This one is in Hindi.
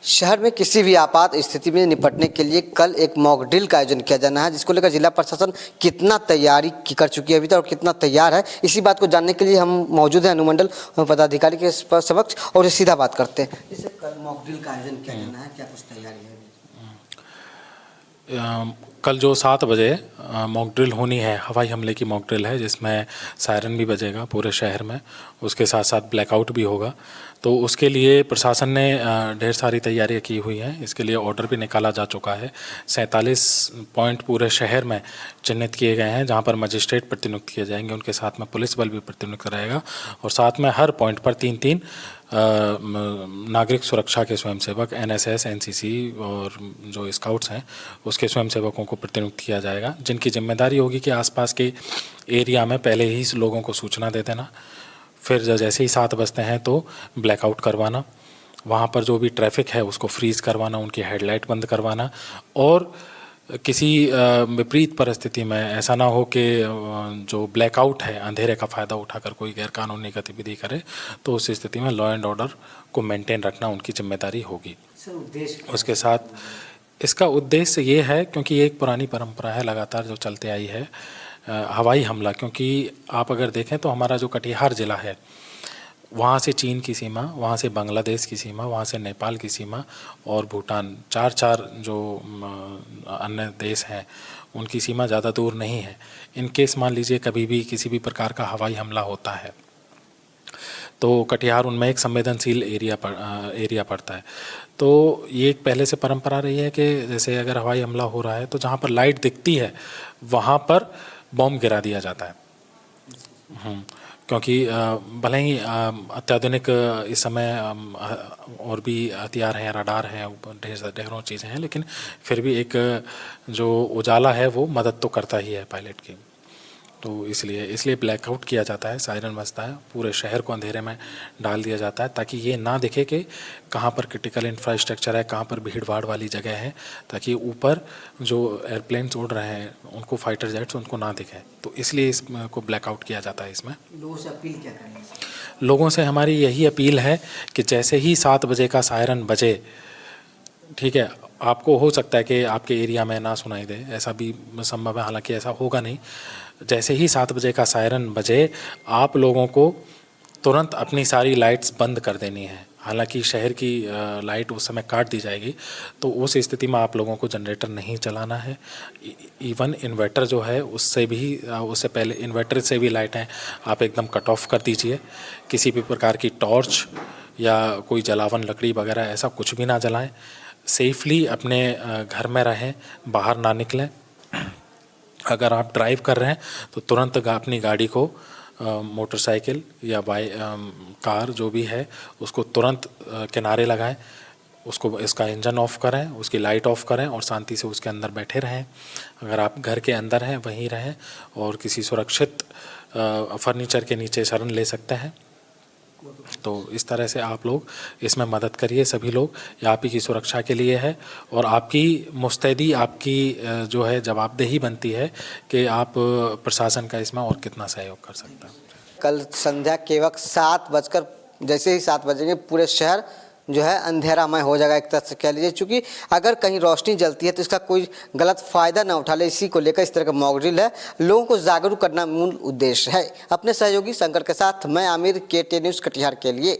शहर में किसी भी आपात स्थिति में निपटने के लिए कल एक मॉक ड्रिल का आयोजन किया जाना है, जिसको लेकर जिला प्रशासन कितना तैयारी कर चुकी है अभी तक और कितना तैयार है, इसी बात को जानने के लिए हम मौजूद हैं अनुमंडल पदाधिकारी के समक्ष और सीधा बात करते हैं। जैसे कल मॉक ड्रिल का आयोजन किया जाना है, क्या कुछ तैयारी है? कल जो 7 बजे मॉक ड्रिल होनी है, हवाई हमले की मॉक ड्रिल है, जिसमें सायरन भी बजेगा पूरे शहर में, उसके साथ साथ ब्लैकआउट भी होगा। तो उसके लिए प्रशासन ने ढेर सारी तैयारियां की हुई हैं। इसके लिए ऑर्डर भी निकाला जा चुका है। 47 पॉइंट पूरे शहर में चिन्हित किए गए हैं, जहां पर मजिस्ट्रेट प्रतिनियुक्त किए जाएंगे, उनके साथ में पुलिस बल भी प्रतिनियुक्त रहेगा और साथ में हर पॉइंट पर 3-3 नागरिक सुरक्षा के स्वयंसेवक, NSS, NCC और जो स्काउट्स हैं उसके स्वयंसेवकों को प्रतिनियुक्त किया जाएगा, जिनकी जिम्मेदारी होगी कि आसपास के एरिया में पहले ही लोगों को सूचना दे देना, फिर जैसे ही 7 बजते हैं तो ब्लैकआउट करवाना, वहाँ पर जो भी ट्रैफिक है उसको फ्रीज़ करवाना, उनकी हेडलाइट बंद करवाना और किसी विपरीत परिस्थिति में ऐसा ना हो कि जो ब्लैकआउट है अंधेरे का फ़ायदा उठाकर कोई गैरकानूनी गतिविधि करे, तो उस स्थिति में लॉ एंड ऑर्डर को मेंटेन रखना उनकी जिम्मेदारी होगी। उसके साथ इसका उद्देश्य ये है, क्योंकि ये एक पुरानी परंपरा है लगातार जो चलते आई है, हवाई हमला। क्योंकि आप अगर देखें तो हमारा जो कटिहार ज़िला है, वहाँ से चीन की सीमा, वहाँ से बांग्लादेश की सीमा, वहाँ से नेपाल की सीमा और भूटान, 4 जो अन्य देश हैं उनकी सीमा ज़्यादा दूर नहीं है। इन केस मान लीजिए कभी भी किसी भी प्रकार का हवाई हमला होता है तो कटिहार उनमें एक संवेदनशील एरिया पड़ता है। तो ये एक पहले से परंपरा रही है कि जैसे अगर हवाई हमला हो रहा है तो जहाँ पर लाइट दिखती है वहाँ पर बॉम्ब गिरा दिया जाता है। क्योंकि भले ही अत्याधुनिक इस समय और भी हथियार हैं, रडार हैं, ढेरों चीज़ें हैं, लेकिन फिर भी एक जो उजाला है वो मदद तो करता ही है पायलट की। तो इसलिए ब्लैकआउट किया जाता है, सायरन बजता है, पूरे शहर को अंधेरे में डाल दिया जाता है ताकि ये ना दिखे कि कहाँ पर क्रिटिकल इंफ्रास्ट्रक्चर है, कहाँ पर भीड़ भाड़ वाली जगह है, ताकि ऊपर जो एयरप्लेन्स उड़ रहे हैं उनको, फाइटर जेट्स, उनको ना दिखे। तो इसलिए इसको ब्लैकआउट किया जाता है। इसमें लोगों से अपील क्या करेंगे? लोगों से हमारी यही अपील है कि जैसे ही 7 बजे का सायरन बजे, ठीक है, आपको हो सकता है कि आपके एरिया में ना सुनाई दे, ऐसा भी संभव है, हालांकि ऐसा होगा नहीं। जैसे ही 7 बजे का सायरन बजे आप लोगों को तुरंत अपनी सारी लाइट्स बंद कर देनी है। हालांकि शहर की लाइट उस समय काट दी जाएगी, तो उस स्थिति में आप लोगों को जनरेटर नहीं चलाना है। इवन इन्वर्टर जो है उससे पहले इन्वर्टर से भी लाइटें आप एकदम कट ऑफ कर दीजिए। किसी भी प्रकार की टॉर्च या कोई जलावन लकड़ी वगैरह ऐसा कुछ भी ना जलाएं। सेफली अपने घर में रहें, बाहर ना निकलें। अगर आप ड्राइव कर रहे हैं तो तुरंत अपनी गाड़ी को, मोटरसाइकिल या कार जो भी है, उसको तुरंत किनारे लगाएं, इसका इंजन ऑफ करें, उसकी लाइट ऑफ करें और शांति से उसके अंदर बैठे रहें। अगर आप घर के अंदर हैं वहीं रहें और किसी सुरक्षित फर्नीचर के नीचे शरण ले सकते हैं। तो इस तरह से आप लोग इसमें मदद करिए। सभी लोग, ये आप ही की सुरक्षा के लिए है और आपकी मुस्तैदी, आपकी जो है जवाबदेही बनती है कि आप प्रशासन का इसमें और कितना सहयोग कर सकता है। कल संध्या के वक्त 7 बजकर जैसे ही 7 बजेंगे पूरे शहर जो है अंधेरामय हो जाएगा, एक तरह से कह लीजिए। चूँकि अगर कहीं रोशनी जलती है तो इसका कोई गलत फ़ायदा ना उठा ले, इसी को लेकर इस तरह का मॉक ड्रिल है। लोगों को जागरूक करना मूल उद्देश्य है। अपने सहयोगी शंकर के साथ मैं आमिर, KT न्यूज़ कटिहार के लिए।